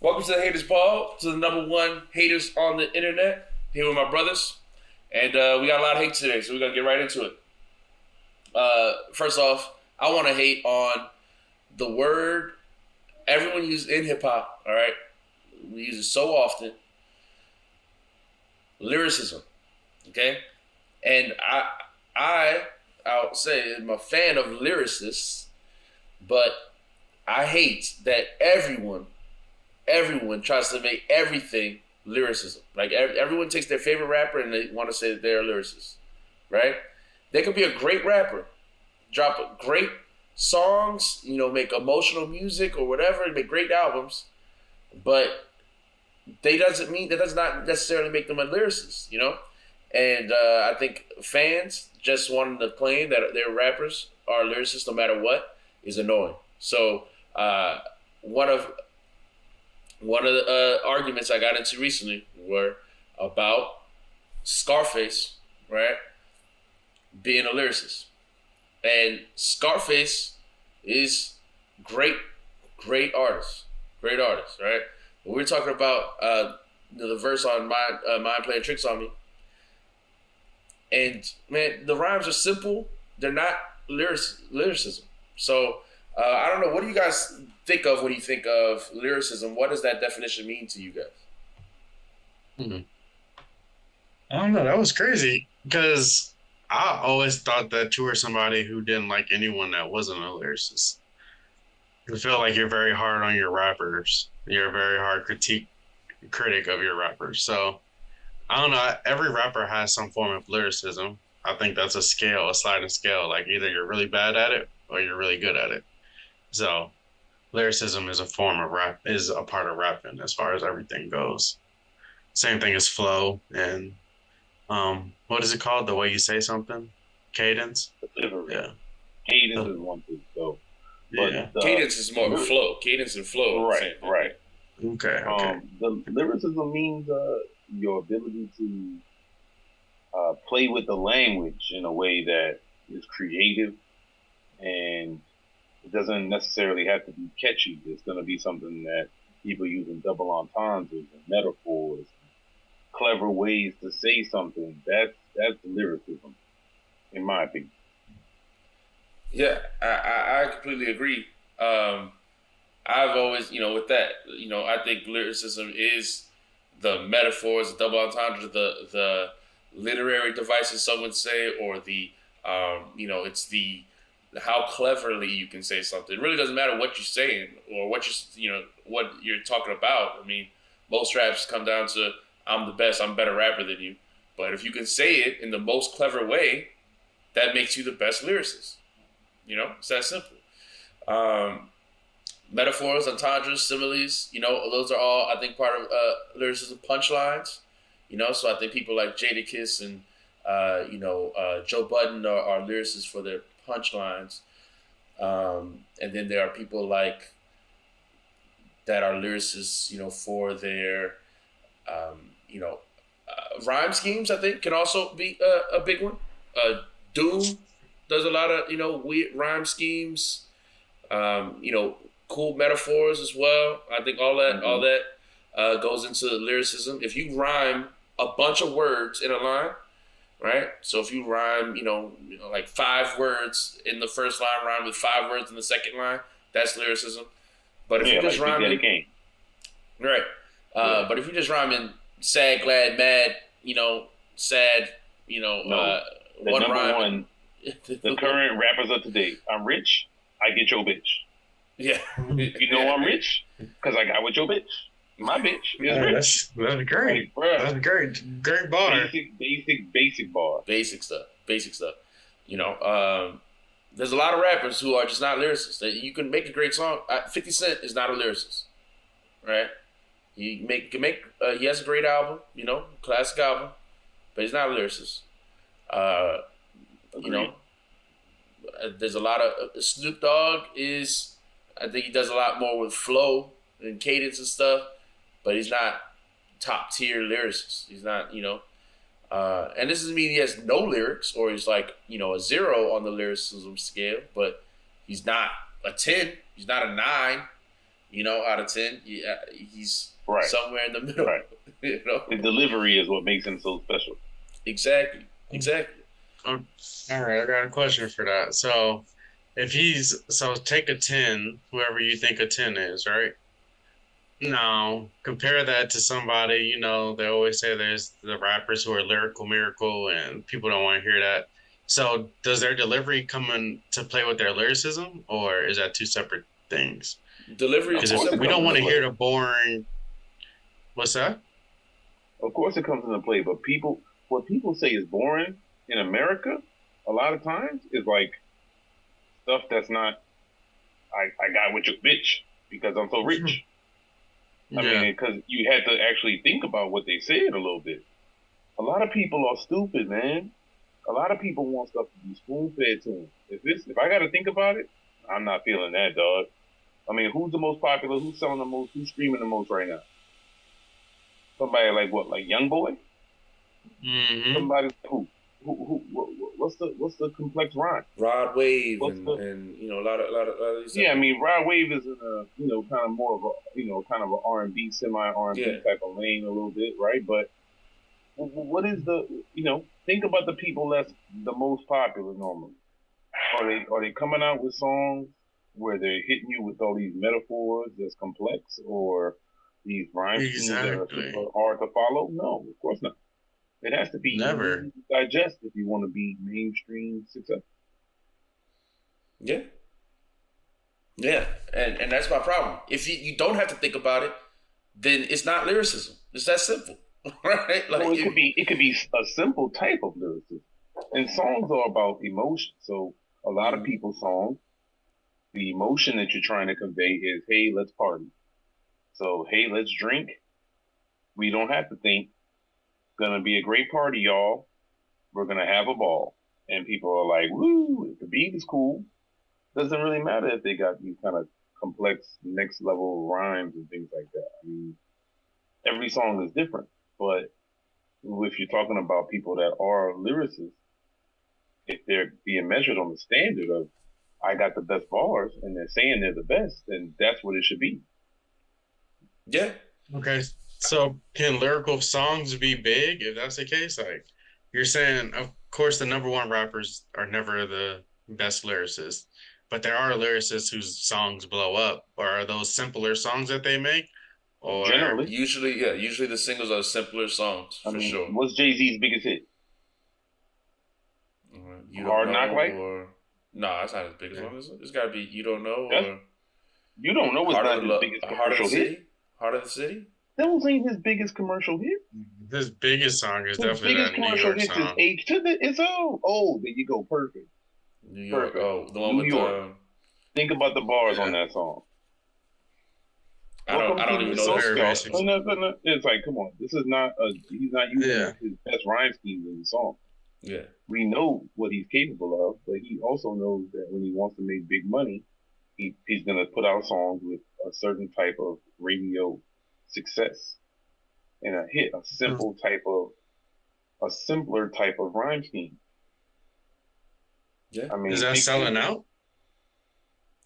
Welcome to the Haters Ball, to the number one haters on the internet. Here with my brothers, and we got a lot of hate today, so we're gonna get right into it. First off, I want to hate on the word everyone uses in hip hop. All right, we use it so often. Lyricism, okay, and I'll say I'm a fan of lyricists, but I hate that everyone tries to make everything lyricism. Like everyone takes their favorite rapper and they want to say that they're a lyricist, right? They could be a great rapper, drop great songs, make emotional music or whatever, make great albums, but that does not necessarily make them a lyricist. And I think fans just wanting to claim that their rappers are lyricists no matter what is annoying. So one of the arguments I got into recently were about Scarface, right, being a lyricist. And Scarface is great artist, right? But we're talking about the verse on Mind Playing Tricks on Me. And, man, the rhymes are simple. They're not lyricism. So, I don't know. What do you guys think of when you think of lyricism? What does that definition mean to you guys? I don't know. That was crazy because I always thought that you were somebody who didn't like anyone that wasn't a lyricist. I feel like you're very hard on your rappers. You're a very hard critic of your rappers. So I don't know. Every rapper has some form of lyricism. I think that's a sliding scale. Like either you're really bad at it or you're really good at it. So lyricism is a form of rap, is a part of rapping as far as everything goes. Same thing as flow and what is it called? The way you say something? Cadence? Delivery. Yeah. Cadence is one thing, so but Yeah. Cadence is more of flow. Cadence and flow. right, right. Okay. The lyricism means your ability to play with the language in a way that is creative, and it doesn't necessarily have to be catchy. It's going to be something that people use in double entendres and metaphors, clever ways to say something. That's lyricism, in my opinion. Yeah, I completely agree. I've always, with that, I think lyricism is the metaphors, the double entendre, the literary devices, some would say, or the, it's the how cleverly you can say something. It really doesn't matter what you're saying or what you're talking about. I mean, most raps come down to I'm the best, I'm a better rapper than you. But if you can say it in the most clever way, that makes you the best lyricist. It's that simple. Metaphors, entendres, similes, those are all, I think, part of lyricism. Punchlines, so I think people like Jadakiss and, Joe Budden are lyricists for their punchlines. And then there are people like that are lyricists, for their, rhyme schemes, I think, can also be a big one. Doom does a lot of, weird rhyme schemes, cool metaphors as well. I think all that goes into lyricism. If you rhyme a bunch of words in a line, right? So if you rhyme, like 5 words in the first line, rhyme with 5 words in the second line, that's lyricism. But if you just rhyme right. But if you just rhyme in sad, glad, mad, sad, one rhyme. The current rappers of today. I'm rich, I get your bitch. Yeah. I'm rich because I got with your bitch. My bitch is rich. That's great. Like, that's great bar. Basic bar. Basic stuff. There's a lot of rappers who are just not lyricists. You can make a great song. 50 Cent is not a lyricist, right? He has a great album, classic album, but he's not a lyricist. There's a lot of Snoop Dogg I think he does a lot more with flow and cadence and stuff, but he's not top tier lyricist. He's not, and this doesn't mean he has no lyrics or he's like, a 0 on the lyricism scale, but he's not a 10. He's not a 9. out of 10, yeah, he's Right. somewhere in the middle. Right. His delivery is what makes him so special. Exactly. All right, I got a question for that. So, take a 10, whoever you think a 10 is, right? Now, compare that to somebody, they always say there's the rappers who are lyrical miracle and people don't want to hear that. So, does their delivery come in to play with their lyricism, or is that two separate things? Delivery is Because we don't want to hear the boring. What's that? Of course, it comes into play, but what people say is boring in America, a lot of times is like stuff that's not. I got with your bitch because I'm so rich. I mean, because you had to actually think about what they said a little bit. A lot of people are stupid, man. A lot of people want stuff to be spoon fed to them. If I got to think about it, I'm not feeling that, dog. I mean, who's the most popular? Who's selling the most? Who's streaming the most right now? Somebody like what? Like Young Boy? Mm-hmm. Somebody who? What's the complex rhyme? Rod Wave and a lot of these. Yeah, I mean, Rod Wave is in a kind of more of a kind of a R&B, semi R&B type of lane a little bit, right? But what is the think about the people that's the most popular normally? Are they coming out with songs where they're hitting you with all these metaphors that's complex or these rhyme schemes that are super hard to follow? No, of course not. It has to be never easy to digest if you want to be mainstream successful. Yeah. Yeah, and that's my problem. If you don't have to think about it, then it's not lyricism. It's that simple, right? Like well, it could be a simple type of lyricism, and songs are about emotion. So a lot of people's songs, the emotion that you're trying to convey is, "Hey, let's party." So, "Hey, let's drink." We don't have to think. Gonna be a great party, y'all. We're gonna have a ball, and people are like, "Woo!" The beat is cool. Doesn't really matter if they got these kind of complex next level rhymes and things like that. I mean, every song is different, but if you're talking about people that are lyricists, if they're being measured on the standard of I got the best bars and they're saying they're the best, then that's what it should be. Yeah. Okay. So can lyrical songs be big if that's the case? Like you're saying, of course, the number one rappers are never the best lyricists, but there are lyricists whose songs blow up. Or are those simpler songs that they make? Or generally, usually the singles are simpler songs for sure. What's Jay-Z's biggest hit? You Hard Don't Knock Know, Life? or no, it's not his biggest one. It's got to be You Don't Know, or You Don't Know is not his biggest commercial hit. Heart of the City. Those ain't his biggest commercial hit. His biggest song is definitely that New York song. Is H to the it's there you go, perfect. New York. Perfect. Oh, the one New with York. Think about the bars on that song. I don't even know the It's like, come on, this is not he's not using his best rhyme schemes in the song. Yeah. We know what he's capable of, but he also knows that when he wants to make big money, he's gonna put out songs with a certain type of radio success and a hit, a simpler type of rhyme scheme. Yeah. I mean, is that selling out?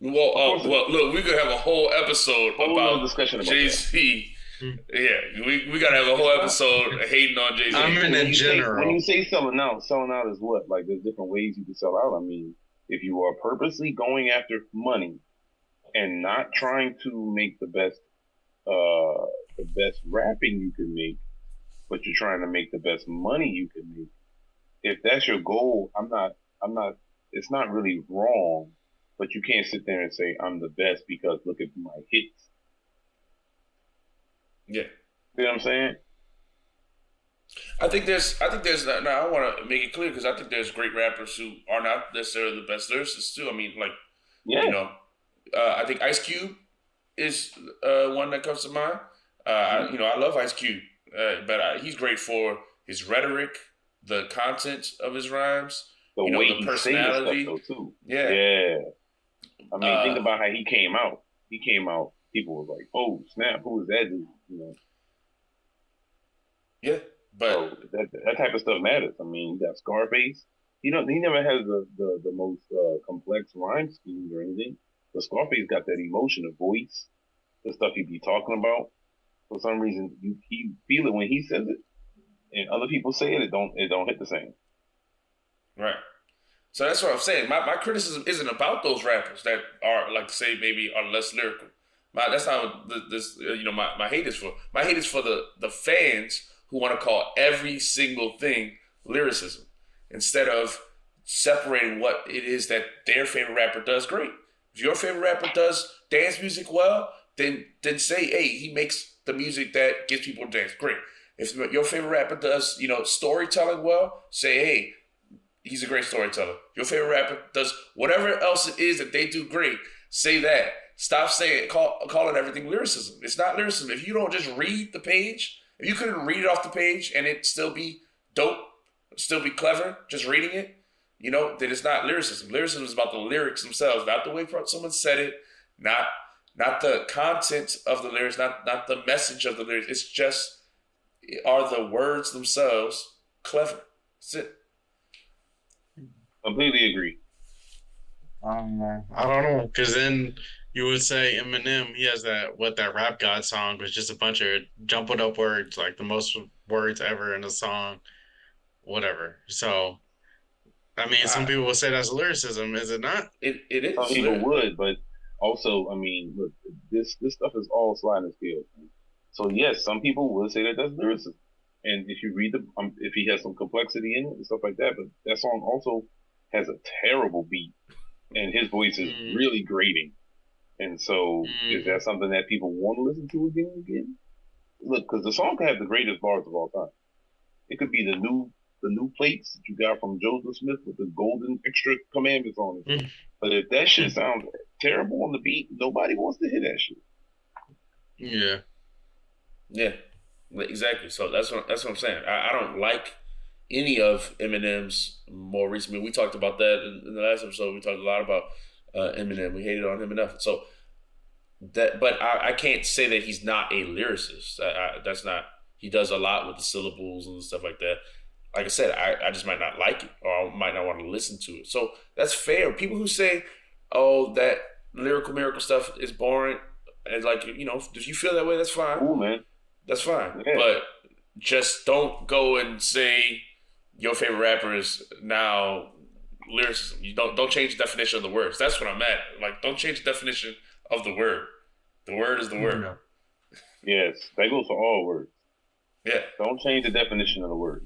Well, look, we could have a whole episode about Jay-Z. Yeah, we gotta have a whole episode hating on Jay-Z. I mean, in general. When you say selling out is what? Like, there's different ways you can sell out. I mean, if you are purposely going after money and not trying to make the best rapping you can make, but you're trying to make the best money you can make. If that's your goal, it's not really wrong, but you can't sit there and say, I'm the best because look at my hits. Yeah. You know what I'm saying? I think there's now I want to make it clear because I think there's great rappers who are not necessarily the best lyricists too. I mean, like, I think Ice Cube is one that comes to mind. I love Ice Cube, but he's great for his rhetoric, the content of his rhymes, the personality. Stuff, though, too. Yeah. I mean, think about how he came out. People were like, "Oh snap, who is that dude?" Yeah, but so that type of stuff matters. I mean, you got Scarface. He never has the most complex rhyme schemes or anything. But Scarface got that emotion of voice. the stuff he be talking about. For some reason, he feel it when he says it, and other people say it. It don't hit the same. Right. So that's what I'm saying. My criticism isn't about those rappers that are like say maybe are less lyrical. That's not what this my hate is for. My hate is for the fans who want to call every single thing lyricism instead of separating what it is that their favorite rapper does great. If your favorite rapper does dance music well, then say, hey, he makes the music that gets people to dance. Great. If your favorite rapper does storytelling well, say, hey, he's a great storyteller. Your favorite rapper does whatever else it is that they do great. Say that. Stop saying calling everything lyricism. It's not lyricism. If you don't just read the page, if you couldn't read it off the page and it still be dope, still be clever, just reading it, then it's not lyricism. Lyricism is about the lyrics themselves, not the way someone said it, not the content of the lyrics, not the message of the lyrics. It's just are the words themselves clever. That's it. Completely agree. I don't know, because then you would say Eminem, he has that Rap God song was just a bunch of jumbled up words, like the most words ever in a song, whatever. So, I mean, some people will say that's lyricism, is it not? It is. Some people would, but also, I mean, look, this stuff is all sliding scale. So yes, some people would say that that's lyricism, and if you read if he has some complexity in it and stuff like that, but that song also has a terrible beat, and his voice is really grating. And so, is that something that people want to listen to again and again? Look, because the song could have the greatest bars of all time. It could be the new plates that you got from Joseph Smith with the golden extra commandments on it. But if that shit sounds terrible on the beat, nobody wants to hear that shit. Yeah. Yeah, exactly. So that's what I'm saying. I don't like any of Eminem's more recent. We talked about that in the last episode. We talked a lot about Eminem. We hated on him enough. So but I can't say that he's not a lyricist. That's not. He does a lot with the syllables and stuff like that. Like I said, I just might not like it, or I might not want to listen to it. So that's fair. People who say, "Oh, that lyrical miracle stuff is boring," and if you feel that way, that's fine. Cool, man. That's fine. Yeah. But just don't go and say your favorite rapper is now lyricism. You don't change the definition of the words. That's what I'm at. Like, don't change the definition of the word. The word is the word. Yes, that goes for all words. Yeah. Don't change the definition of the word.